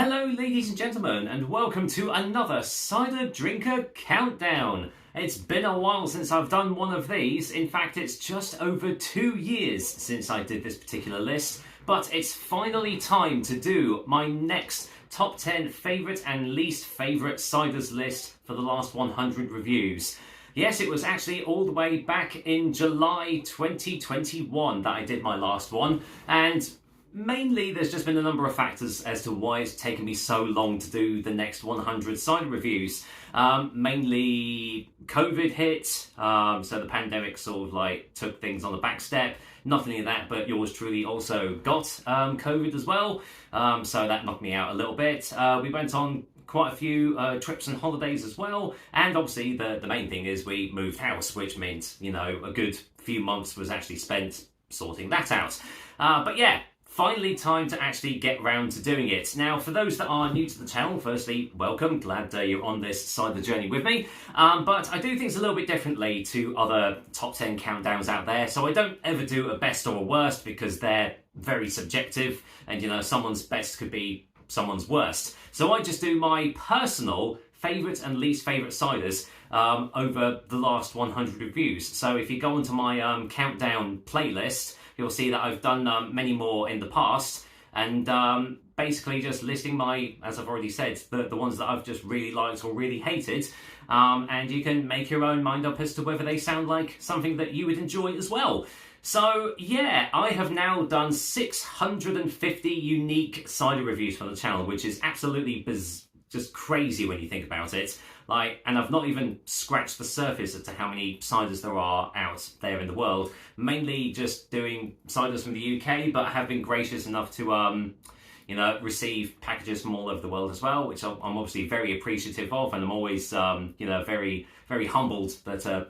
Hello ladies and gentlemen, and welcome to another Cider Drinker Countdown. It's been a while since I've done one of these. In fact, it's just over 2 years since I did this particular list, but it's finally time to do my next top 10 favourite and least favourite ciders list for the last 100 reviews. Yes, it was actually all the way back in July 2021 that I did my last one, and mainly there's just been a number of factors as to why it's taken me so long to do the next 100 cider reviews. Mainly COVID hit, so the pandemic sort of like took things on the back step. Not only that, but yours truly also got COVID as well, so that knocked me out a little bit. We went on quite a few trips and holidays as well, and obviously the main thing is we moved house, which meant, you know, a good few months was actually spent sorting that out. But yeah, finally time to actually get round to doing it. Now, for those that are new to the channel, firstly, welcome. Glad you're on this cider journey with me. But I do things a little bit differently to other top 10 countdowns out there. So I don't ever do a best or a worst because they're very subjective. And, you know, someone's best could be someone's worst. So I just do my personal favourite and least favourite ciders over the last 100 reviews. So if you go onto my countdown playlist, you'll see that I've done many more in the past, and basically just listing my, as I've already said, the ones that I've just really liked or really hated, and you can make your own mind up as to whether they sound like something that you would enjoy as well. So yeah, I have now done 650 unique cider reviews for the channel, which is absolutely just crazy when you think about it. Like, and I've not even scratched the surface as to how many ciders there are out there in the world. Mainly just doing ciders from the UK, but I have been gracious enough to, you know, receive packages from all over the world as well, which I'm obviously very appreciative of, and I'm always, you know, very, very humbled that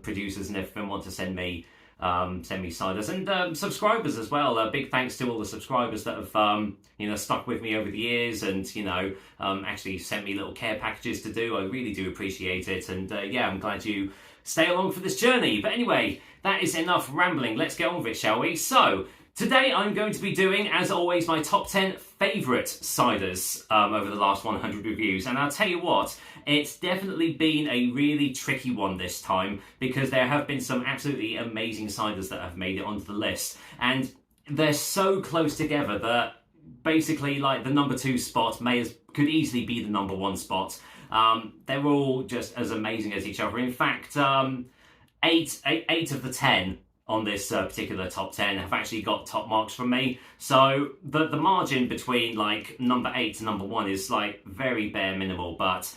producers and everything want to send me ciders, and subscribers as well. Big thanks to all the subscribers that have you know, stuck with me over the years, and you know, actually sent me little care packages to do. I really do appreciate it, and yeah, I'm glad you stay along for this journey. But anyway, that is enough rambling. Let's get on with it, shall we? So today I'm going to be doing, as always, my top 10 favourite ciders over the last 100 reviews. And I'll tell you what, it's definitely been a really tricky one this time, because there have been some absolutely amazing ciders that have made it onto the list. And they're so close together that basically, like, the number 2 spot could easily be the number 1 spot. They're all just as amazing as each other. In fact, 8 of the 10 on this particular top 10 have actually got top marks from me. So the margin between like number 8 to number 1 is like very bare minimal, but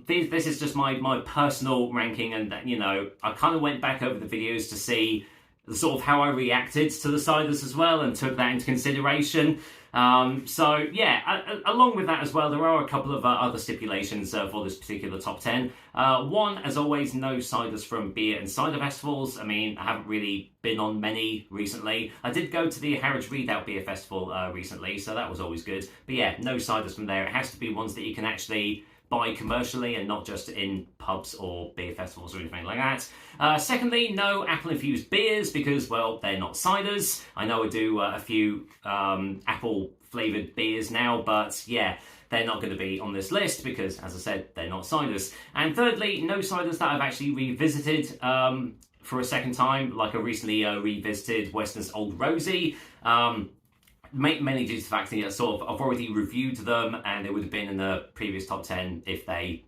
this is just my personal ranking, and you know, I kind of went back over the videos to see sort of how I reacted to the ciders as well, and took that into consideration. So yeah, along with that as well, there are a couple of other stipulations for this particular top 10. One, as always, no ciders from beer and cider festivals. I mean, I haven't really been on many recently. I did go to the Harrods Redoubt Beer Festival recently, so that was always good. But yeah, no ciders from there. It has to be ones that you can actually buy commercially and not just in pubs or beer festivals or anything like that. Secondly, no apple-infused beers, because, well, they're not ciders. I know I do a few apple-flavoured beers now, but yeah, they're not going to be on this list because, as I said, they're not ciders. And thirdly, no ciders that I've actually revisited for a second time. Like, I recently revisited Weston's Old Rosie, mainly due to the fact that I've already reviewed them, and they would have been in the previous top 10 if they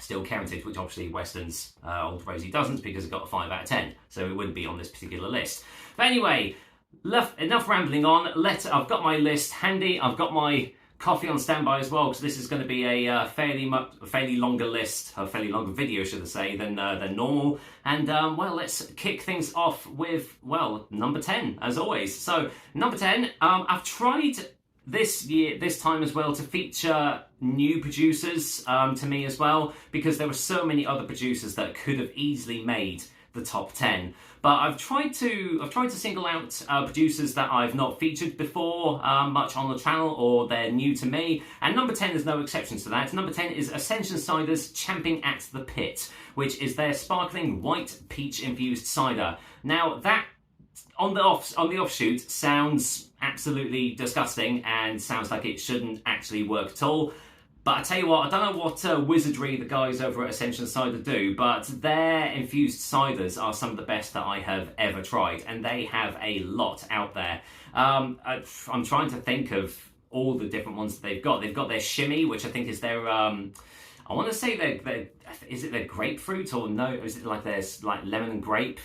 still counted, which obviously Weston's Old Rosie doesn't, because it got a 5 out of 10, so it wouldn't be on this particular list. But anyway, enough rambling on. I've got my list handy. I've got my coffee on standby as well, because this is going to be a fairly longer list, a fairly longer video, should I say, than normal. And well, let's kick things off with, well, number 10 as always. So number 10, I've tried this time as well to feature new producers to me as well, because there were so many other producers that could have easily made the top 10. But I've tried to single out producers that I've not featured before much on the channel, or they're new to me, and number 10 is no exception to that. Number 10 is Ascension Cider's Champing at the Pit, which is their sparkling white peach infused cider. Now, that on the offshoot, sounds absolutely disgusting and sounds like it shouldn't actually work at all. But I tell you what, I don't know what wizardry the guys over at Ascension Cider do, but their infused ciders are some of the best that I have ever tried, and they have a lot out there. I'm trying to think of all the different ones that they've got. They've got their shimmy, which I think is their, I want to say is it their grapefruit, or no, is it like their like lemon and grape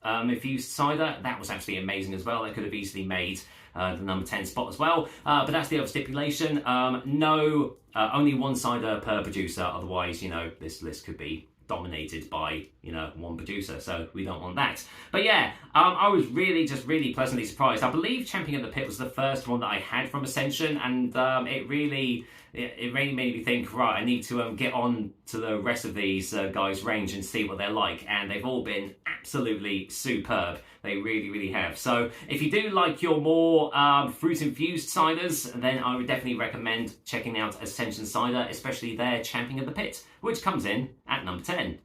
infused cider? That was absolutely amazing as well. They could have easily made the number 10 spot as well, but that's the other stipulation. No, only one cider per producer, otherwise, you know, this list could be dominated by, you know, one producer, so we don't want that. But yeah, I was really pleasantly surprised. I believe Champion at the Pit was the first one that I had from Ascension, and it really made me think, right, I need to get on to the rest of these guys' range and see what they're like, and they've all been absolutely superb. They really have. So if you do like your more fruit-infused ciders, then I would definitely recommend checking out Ascension Cider, especially their Champion of the Pit, which comes in at number 10.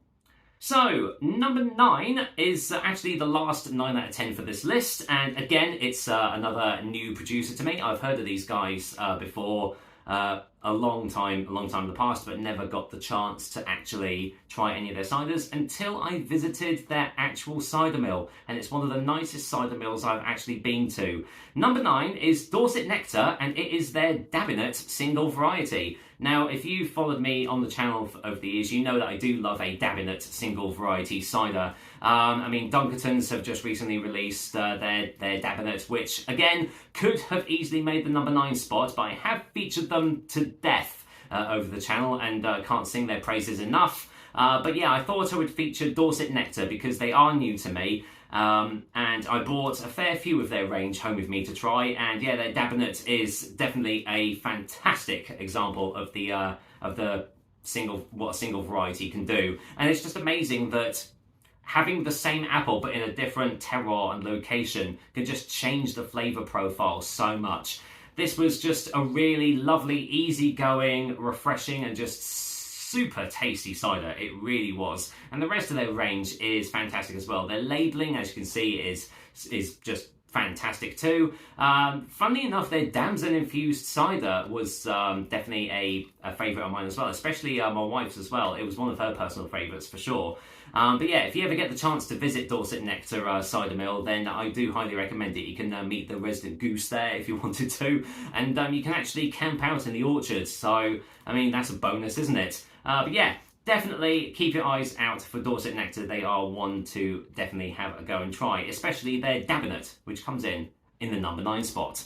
So, number 9 is actually the last 9 out of 10 for this list, and again, it's another new producer to me. I've heard of these guys before, a long time in the past, but never got the chance to actually try any of their ciders until I visited their actual cider mill, and it's one of the nicest cider mills I've actually been to. Number 9 is Dorset Nectar, and it is their Dabinet single variety. Now, if you followed me on the channel over the years, you know that I do love a Dabinet single variety cider. I mean, Dunkertons have just recently released their Dabinet, which, again, could have easily made the number 9 spot, but I have featured them to death over the channel, and can't sing their praises enough. But yeah, I thought I would feature Dorset Nectar because they are new to me. And I brought a fair few of their range home with me to try, and yeah, their Dabinet is definitely a fantastic example of the what a single variety can do. And it's just amazing that having the same apple but in a different terroir and location can just change the flavour profile so much. This was just a really lovely, easygoing, refreshing, and just super tasty cider. It really was. And the rest of their range is fantastic as well. Their labelling, as you can see, is just fantastic too. Funnily enough, their damson infused cider was definitely a favourite of mine as well, especially my wife's as well. It was one of her personal favourites for sure. But yeah, if you ever get the chance to visit Dorset Nectar Cider Mill, then I do highly recommend it. You can meet the resident goose there if you wanted to, and you can actually camp out in the orchard. So, I mean, that's a bonus, isn't it? But yeah, definitely keep your eyes out for Dorset Nectar. They are one to definitely have a go and try, especially their Dabinet, which comes in the number 9 spot.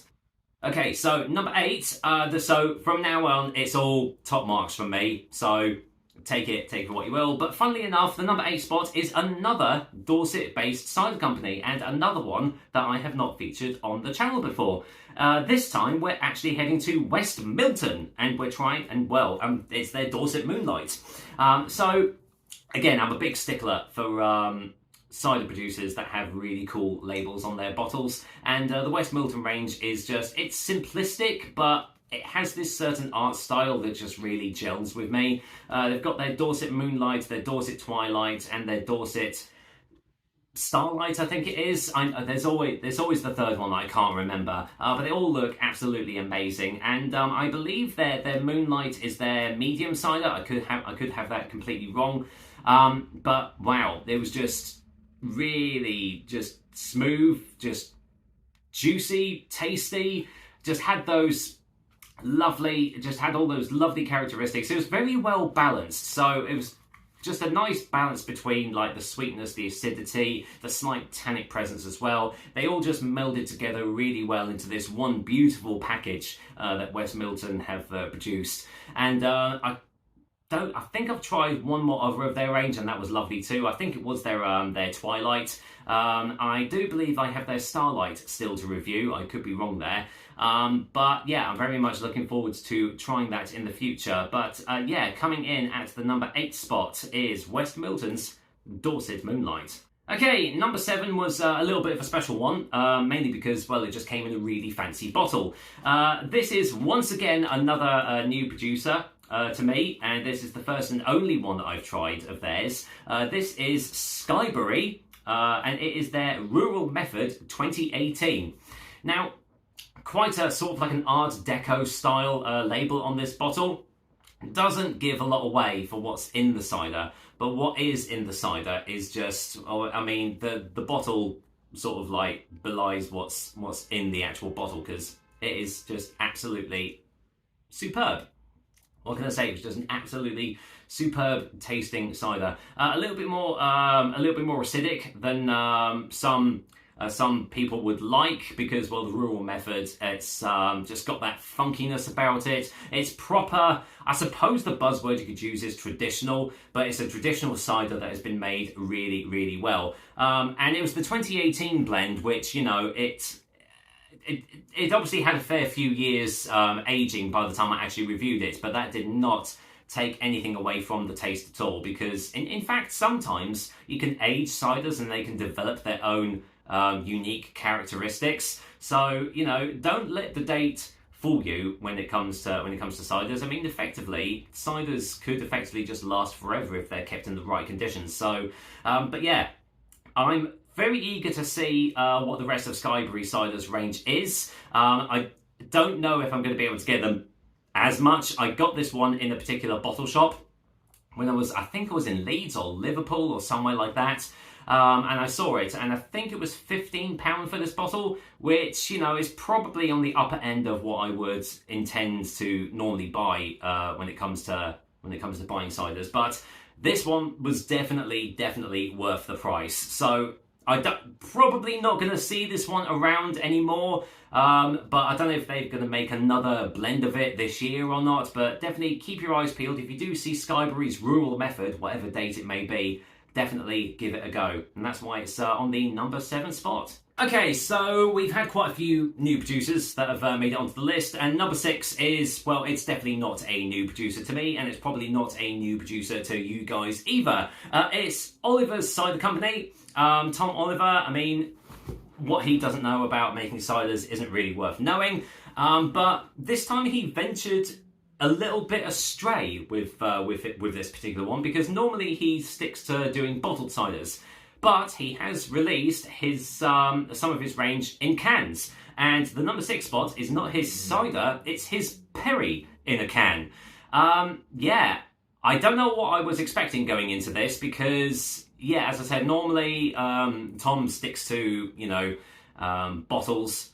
Okay, so number 8. So from now on, it's all top marks from me. So take it for what you will. But funnily enough, the number 8 spot is another Dorset-based cider company, and another one that I have not featured on the channel before. This time we're actually heading to West Milton, and we're trying, and well, it's their Dorset Moonlight. So again, I'm a big stickler for cider producers that have really cool labels on their bottles, and the West Milton range is just, it's simplistic, but it has this certain art style that just really gels with me. They've got their Dorset Moonlight, their Dorset Twilight, and their Dorset Starlight, I think it is. There's always the third one that I can't remember, but they all look absolutely amazing. And I believe their Moonlight is their medium cider. I could have that completely wrong, but wow, it was just really just smooth, just juicy, tasty. Just had those lovely, just had all those lovely characteristics. It was very well balanced, so it was just a nice balance between like the sweetness, the acidity, the slight tannic presence as well. They all just melded together really well into this one beautiful package that West Milton have produced. And I think I've tried one more other of their range, and that was lovely too. I think it was their Twilight. I do believe I have their Starlight still to review. I could be wrong there. But yeah, I'm very much looking forward to trying that in the future. But yeah, coming in at the number 8 spot is West Milton's Dorset Moonlight. Okay, number 7 was a little bit of a special one, mainly because, well, it just came in a really fancy bottle. This is once again another new producer to me, and this is the first and only one that I've tried of theirs. This is Skyberry, and it is their Rural Method 2018. Now, quite a sort of like an Art Deco style label on this bottle. Doesn't give a lot away for what's in the cider, but what is in the cider is just, I mean, the bottle sort of like belies what's in the actual bottle, because it is just absolutely superb. What can I say? It's just an absolutely superb tasting cider. A little bit more acidic than some people would like, because, well, the Rural Method, it's just got that funkiness about it. It's proper. I suppose the buzzword you could use is traditional, but it's a traditional cider that has been made really, really well. And it was the 2018 blend, which, you know, it obviously had a fair few years aging by the time I actually reviewed it, but that did not take anything away from the taste at all, because in fact sometimes you can age ciders and they can develop their own unique characteristics. So, you know, don't let the date fool you when it comes to ciders. I mean, effectively, ciders could effectively just last forever if they're kept in the right conditions. So, but yeah, I'm very eager to see what the rest of Skyberry Cider's range is. I don't know if I'm going to be able to get them as much. I got this one in a particular bottle shop when I think I was in Leeds or Liverpool or somewhere like that. And I saw it, and I think it was £15 for this bottle, which, you know, is probably on the upper end of what I would intend to normally buy when it comes to buying ciders. But this one was definitely worth the price. So probably not going to see this one around anymore. But I don't know if they're going to make another blend of it this year or not. But definitely keep your eyes peeled. If you do see Skyberry's Rural Method, whatever date it may be, definitely give it a go. And that's why it's on the number 7 spot. Okay, so we've had quite a few new producers that have made it onto the list, and number 6 is, well, it's definitely not a new producer to me, and it's probably not a new producer to you guys either. It's Oliver's Cider Company. Tom Oliver, I mean, what he doesn't know about making ciders isn't really worth knowing, but this time he ventured a little bit astray with this particular one, because normally he sticks to doing bottled ciders, but he has released his some of his range in cans, and the number 6 spot is not his cider, it's his perry in a can. Yeah, I don't know what I was expecting going into this, because, yeah, as I said, normally Tom sticks to, you know, bottles,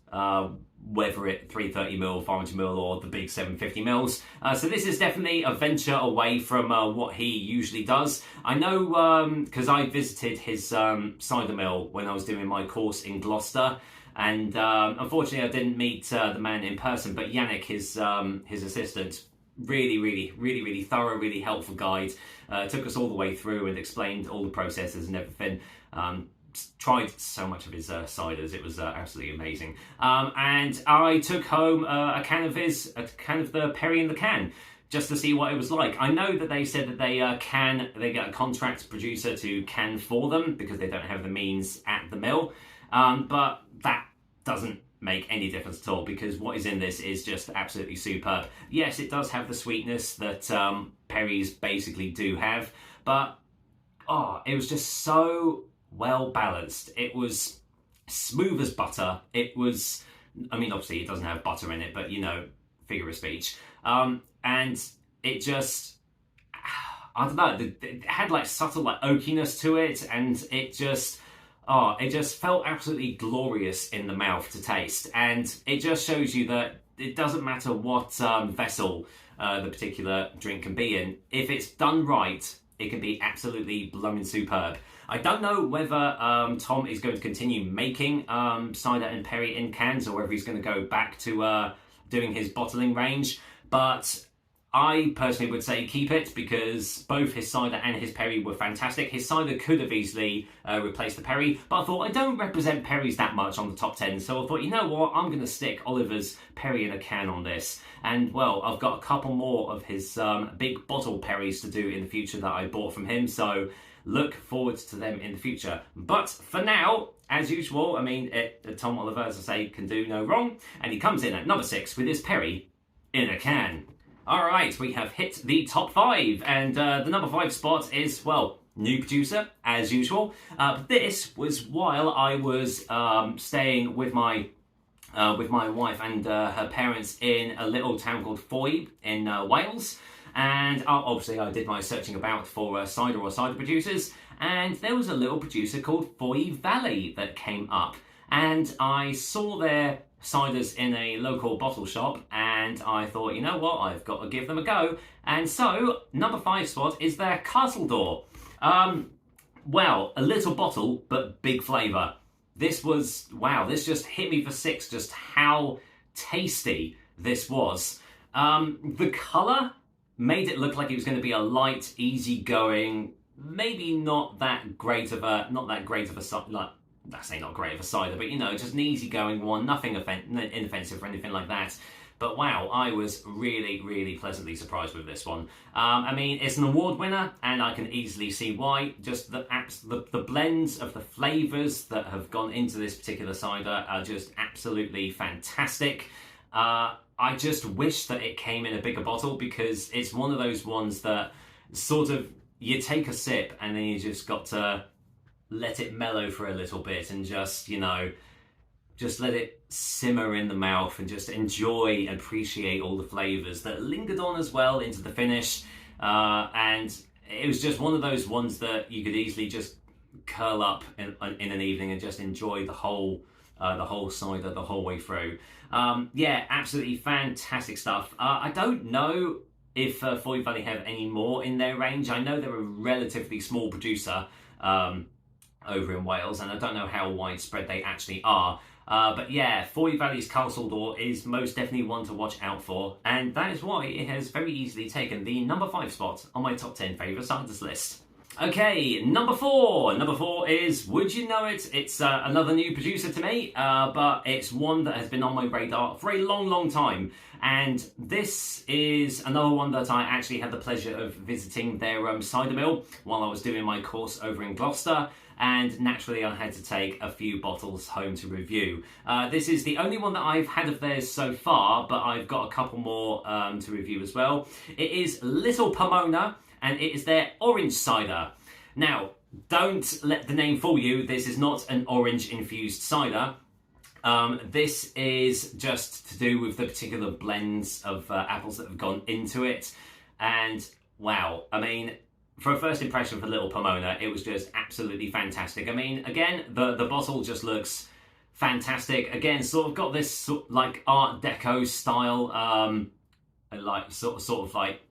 whether it 330ml, 500ml, or the big 750ml. So this is definitely a venture away from what he usually does. I know because I visited his cider mill when I was doing my course in Gloucester, and unfortunately I didn't meet the man in person, but Yannick, his assistant, really thorough, really helpful guide, took us all the way through and explained all the processes and everything. Tried so much of his ciders, it was absolutely amazing. And I took home a can of the Perry in the can, just to see what it was like. I know that they said that they get a contract producer to can for them because they don't have the means at the mill, but that doesn't make any difference at all, because what is in this is just absolutely superb. Yes, it does have the sweetness that Perry's basically do have, but it was just so well balanced. It was smooth as butter. It was, I mean, obviously it doesn't have butter in it, but, you know, figure of speech. And it just, I don't know, it had like subtle like oakiness to it, and it just felt absolutely glorious in the mouth to taste. And it just shows you that it doesn't matter what vessel the particular drink can be in. If it's done right, it can be absolutely blooming superb. I don't know whether Tom is going to continue making cider and perry in cans, or whether he's going to go back to doing his bottling range, but I personally would say keep it, because both his cider and his perry were fantastic. His cider could have easily replaced the perry, but I thought I don't represent perries that much on the top 10, so I thought, you know what, I'm going to stick Oliver's perry in a can on this. And, well, I've got a couple more of his big bottle perries to do in the future that I bought from him, so look forward to them in the future. But for now, as usual, I mean, Tom Oliver, as I say, can do no wrong, and he comes in at number 6 with his perry in a can. All right, we have hit the top 5, and the number 5 spot is, well, new producer, as usual. This was while I was staying with my wife and her parents in a little town called Foy in Wales. And obviously I did my searching about for cider or cider producers, and there was a little producer called Foy Valley that came up. And I saw their ciders in a local bottle shop, and I thought, you know what, I've got to give them a go. And so, number 5 spot is their Castle Door. Well, a little bottle, but big flavour. This was, wow, this just hit me for 6, just how tasty this was. The colour made it look like it was going to be a light, easy-going, maybe not that great of a cider, like, I say not great of a cider, but you know, just an easygoing one, nothing inoffensive or anything like that. But wow, I was really, really pleasantly surprised with this one. I mean, it's an award winner, and I can easily see why. Just the blends of the flavours that have gone into this particular cider are just absolutely fantastic. I just wish that it came in a bigger bottle, because it's one of those ones that sort of, you take a sip and then you just got to let it mellow for a little bit and just, you know, just let it simmer in the mouth and just enjoy and appreciate all the flavours that lingered on as well into the finish. And it was just one of those ones that you could easily just curl up in an evening and just enjoy the whole cider the whole way through. Yeah, absolutely fantastic stuff. I don't know if Foy Valley have any more in their range. I know they're a relatively small producer over in Wales, and I don't know how widespread they actually are. But yeah, Foy Valley's Castle Door is most definitely one to watch out for, and that is why it has very easily taken the number 5 spot on my top 10 favourite ciders list. Okay, number 4. Number 4 is, would you know it? It's another new producer to me, but it's one that has been on my radar for a long, long time. And this is another one that I actually had the pleasure of visiting their cider mill while I was doing my course over in Gloucester. And naturally I had to take a few bottles home to review. This is the only one that I've had of theirs so far, but I've got a couple more to review as well. It is Little Pomona, and it is their orange cider. Now, don't let the name fool you, this is not an orange infused cider. This is just to do with the particular blends of apples that have gone into it. And wow, I mean, for a first impression for Little Pomona, it was just absolutely fantastic. I mean, again, the bottle just looks fantastic. Again, sort of got this like Art Deco style, like sort of like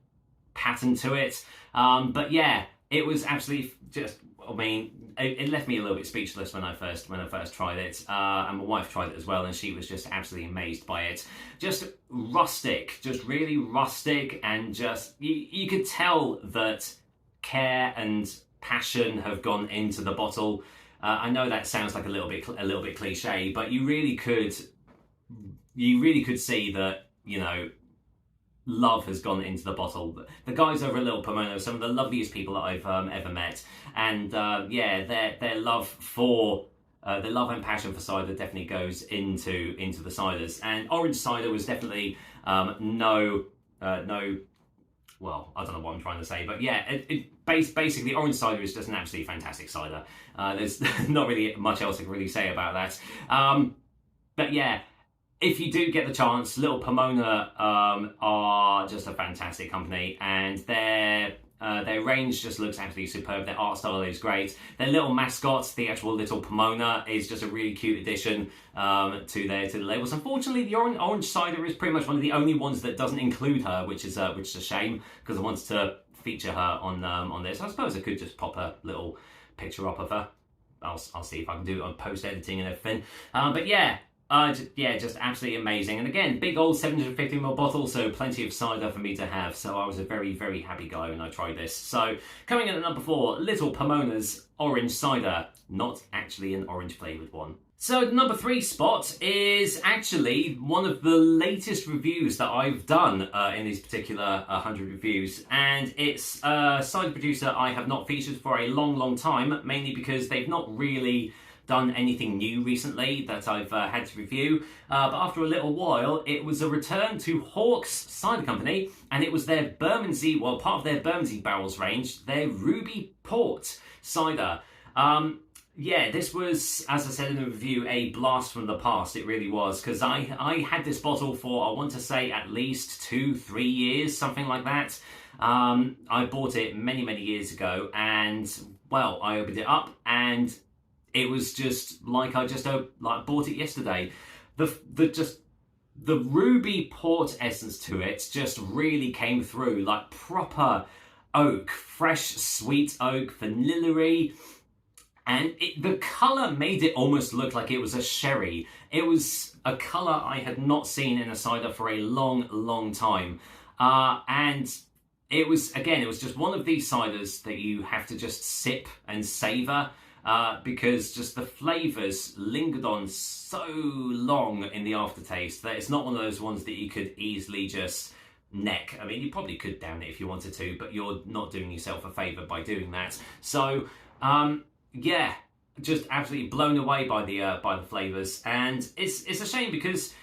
pattern to it. But yeah, it was absolutely just, I mean, it left me a little bit speechless when I first tried it. And my wife tried it as well, and she was just absolutely amazed by it. Just rustic, just really rustic, and just, you could tell that care and passion have gone into the bottle. I know that sounds like a little bit cliche, but you really could see that, you know, love has gone into the bottle. The guys over at Little Pomona are some of the loveliest people that I've ever met, and yeah, their love and passion for cider definitely goes into the ciders. And orange cider was definitely well, I don't know what I'm trying to say, but yeah, basically orange cider is just an absolutely fantastic cider. There's not really much else I can really say about that. But yeah, if you do get the chance, Little Pomona are just a fantastic company, and their range just looks absolutely superb. Their art style is great. Their little mascot, the actual Little Pomona, is just a really cute addition to the labels. Unfortunately, the orange cider is pretty much one of the only ones that doesn't include her, which is a shame, because I wanted to feature her on this. I suppose I could just pop a little picture up of her. I'll see if I can do it on post editing and everything. But yeah. Just absolutely amazing. And again, big old 750ml bottle, so plenty of cider for me to have. So I was a very, very happy guy when I tried this. So coming in at number 4, Little Pomona's orange cider. Not actually an orange flavoured one. So number 3 spot is actually one of the latest reviews that I've done in these particular 100 reviews. And it's a cider producer I have not featured for a long, long time, mainly because they've not really done anything new recently that I've had to review, but after a little while, it was a return to Hawke's Cider Company, and it was their Bermondsey, well, part of their Bermondsey Barrels range, their Ruby Port cider. Yeah, this was, as I said in the review, a blast from the past. It really was, because I had this bottle for, I want to say, at least 2-3 years, something like that. I bought it many, many years ago, and, well, I opened it up, and it was just like I just bought it yesterday. The ruby port essence to it just really came through, like proper oak, fresh, sweet oak, vanilla-y. And the colour made it almost look like it was a sherry. It was a colour I had not seen in a cider for a long, long time. And it was just one of these ciders that you have to just sip and savour, because just the flavours lingered on so long in the aftertaste that it's not one of those ones that you could easily just neck. I mean, you probably could down it if you wanted to, but you're not doing yourself a favour by doing that. So, yeah, just absolutely blown away by the flavours, and it's a shame because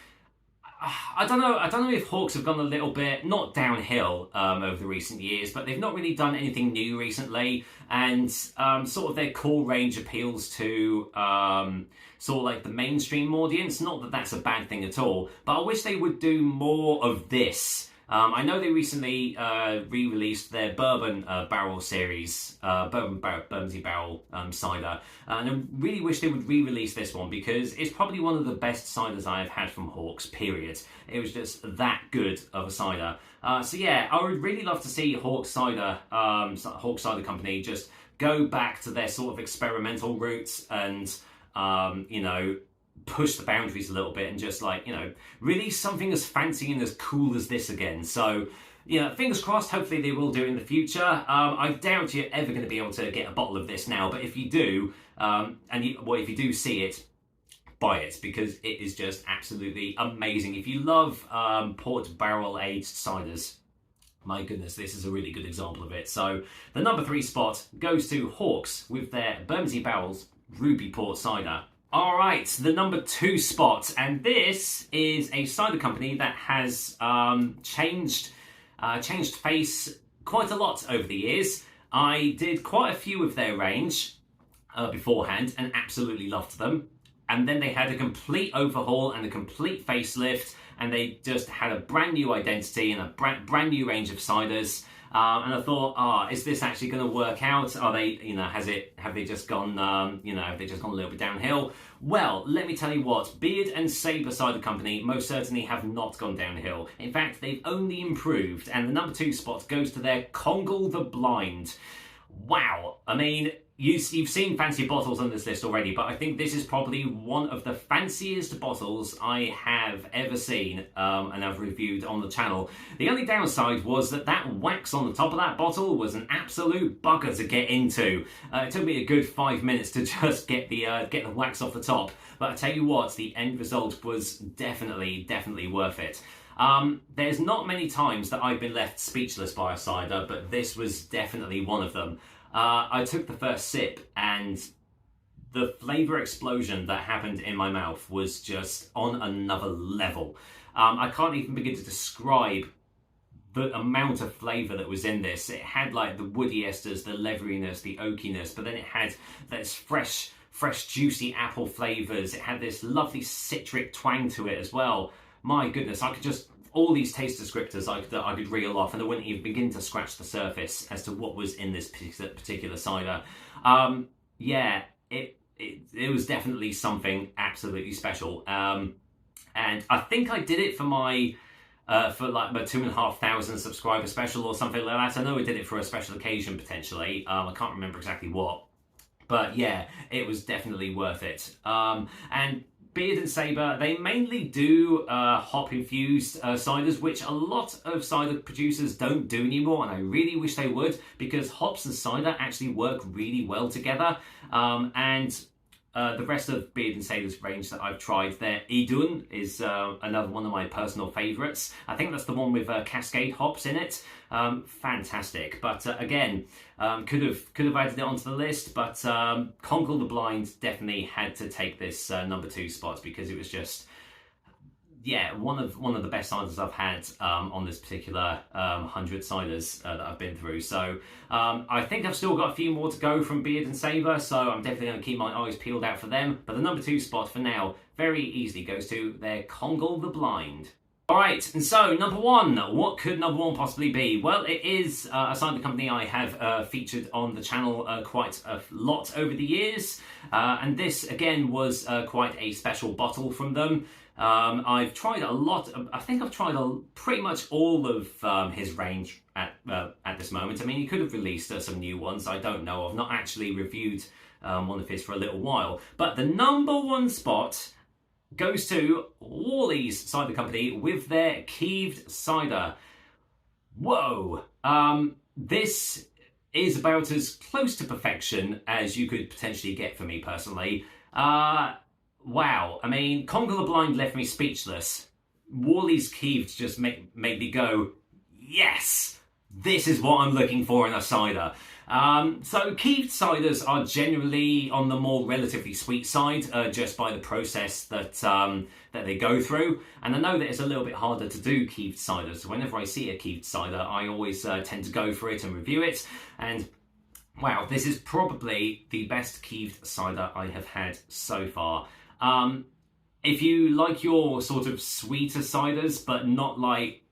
I don't know if Hawke's have gone a little bit not downhill over the recent years, but they've not really done anything new recently, and sort of their core range appeals to sort of like the mainstream audience. Not that that's a bad thing at all, but I wish they would do more of this. I know they recently re-released their Bourbon Barrel series, Bermondsey Barrel cider, and I really wish they would re-release this one because it's probably one of the best ciders I have had from Hawke's, period. It was just that good of a cider. So yeah, I would really love to see Hawke's Cider Company just go back to their sort of experimental roots and, you know, push the boundaries a little bit and just release something as fancy and as cool as this again. So, you know, fingers crossed, hopefully they will do in the future. I doubt you're ever going to be able to get a bottle of this now, but if you do, if you do see it, buy it, because it is just absolutely amazing. If you love port barrel aged ciders, my goodness, this is a really good example of it. So the number 3 spot goes to Hawke's with their Bermondsey Barrels Ruby Port Cider. All right, the number 2 spot, and this is a cider company that has changed face quite a lot over the years. I did quite a few of their range beforehand and absolutely loved them. And then they had a complete overhaul and a complete facelift, and they just had a brand new identity and a brand new range of ciders. And I thought, is this actually going to work out? Are they, have they just gone a little bit downhill? Well, let me tell you what, Beard and Sabre Cider Company most certainly have not gone downhill. In fact, they've only improved, and the number 2 spot goes to their Congal the Blind. Wow, I mean, you've seen fancy bottles on this list already, but I think this is probably one of the fanciest bottles I have ever seen and I've reviewed on the channel. The only downside was that wax on the top of that bottle was an absolute bugger to get into. It took me a good 5 minutes to just get the wax off the top, but I tell you what, the end result was definitely worth it. There's not many times that I've been left speechless by a cider, but this was definitely one of them. I took the first sip and the flavour explosion that happened in my mouth was just on another level. I can't even begin to describe the amount of flavour that was in this. It had like the woody esters, the leveriness, the oakiness, but then it had this fresh juicy apple flavours. It had this lovely citric twang to it as well. My goodness, I could just, all these taste descriptors I could reel off and I wouldn't even begin to scratch the surface as to what was in this particular cider. Yeah, it was definitely something absolutely special. And I think I did it for my 2,500 subscriber special or something like that. I know I did it for a special occasion potentially. I can't remember exactly what. But yeah, it was definitely worth it. And Beard and Sabre, they mainly do hop-infused ciders, which a lot of cider producers don't do anymore, and I really wish they would, because hops and cider actually work really well together. And the rest of Beard and Ciders range that I've tried, their Idun is another one of my personal favourites. I think that's the one with Cascade hops in it. Fantastic. But again, could have added it onto the list, but Conquer the Blind definitely had to take this number 2 spot because it was just, yeah, one of the best ciders I've had on this particular 100 ciders that I've been through. So I think I've still got a few more to go from Beard and Sabre, so I'm definitely going to keep my eyes peeled out for them. But the number 2 spot for now very easily goes to their Congal the Blind. Alright, and so number 1, what could number 1 possibly be? Well, it is a cider company I have featured on the channel quite a lot over the years, and this again was quite a special bottle from them. I've tried a lot. I think I've tried pretty much all of his range at this moment. I mean, he could have released some new ones. I don't know. I've not actually reviewed one of his for a little while. But the number 1 spot goes to Worley's Cider Company with their Keeved Cider. Whoa! This is about as close to perfection as you could potentially get for me personally. Wow, I mean, Conquer the Blind left me speechless. Worley's Keeved just made me go, yes, this is what I'm looking for in a cider. So Keeved ciders are generally on the more relatively sweet side, just by the process that they go through. And I know that it's a little bit harder to do Keeved ciders. So whenever I see a Keeved cider, I always tend to go for it and review it. And wow, this is probably the best Keeved cider I have had so far. If you like your sort of sweeter ciders, but not like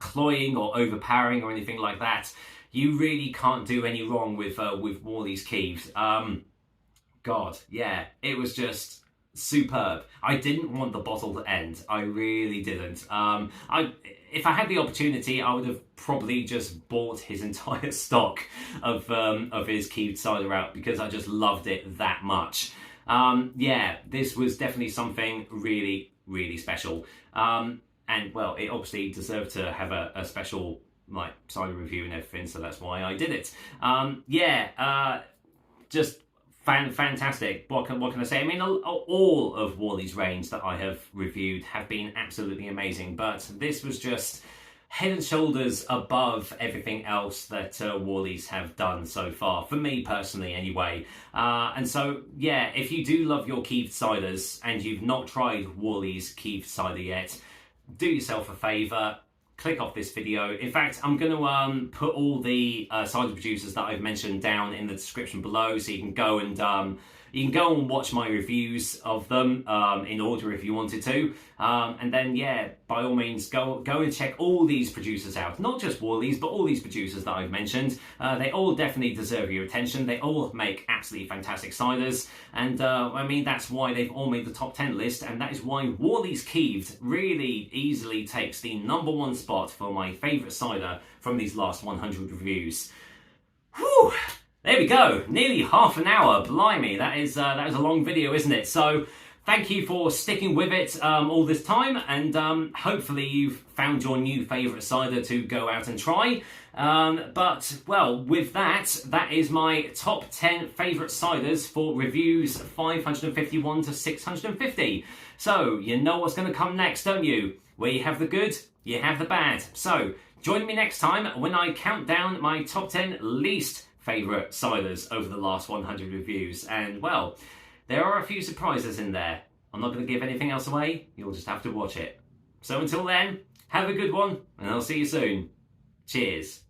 cloying or overpowering or anything like that, you really can't do any wrong with Worley's Keeved. God, yeah, it was just superb. I didn't want the bottle to end. I really didn't. If I had the opportunity, I would have probably just bought his entire stock of his Keeved cider out because I just loved it that much. Yeah, this was definitely something really, really special. And well, it obviously deserved to have a special like cider review and everything, so that's why I did it. Yeah, just fantastic. What can I say? I mean, all of Worley's range that I have reviewed have been absolutely amazing, but this was just head and shoulders above everything else that Worley's have done so far, for me personally anyway. And so, yeah, if you do love your Keeved ciders and you've not tried Worley's Keeved cider yet, do yourself a favour, click off this video. In fact, I'm going to put all the cider producers that I've mentioned down in the description below, so you can go and watch my reviews of them in order if you wanted to. And then, yeah, by all means, go and check all these producers out. Not just Worley's, but all these producers that I've mentioned. They all definitely deserve your attention. They all make absolutely fantastic ciders. And, I mean, that's why they've all made the top 10 list. And that is why Worley's Keeved really easily takes the number 1 spot for my favourite cider from these last 100 reviews. Whew! There we go, nearly half an hour. Blimey, that is a long video, isn't it? So thank you for sticking with it all this time, and hopefully you've found your new favourite cider to go out and try. But, well, with that is my top 10 favourite ciders for reviews 551 to 650. So, you know what's going to come next, don't you? Where you have the good, you have the bad. So, join me next time when I count down my top 10 least favourite ciders over the last 100 reviews. And, well, there are a few surprises in there. I'm not going to give anything else away. You'll just have to watch it. So until then, have a good one, and I'll see you soon. Cheers.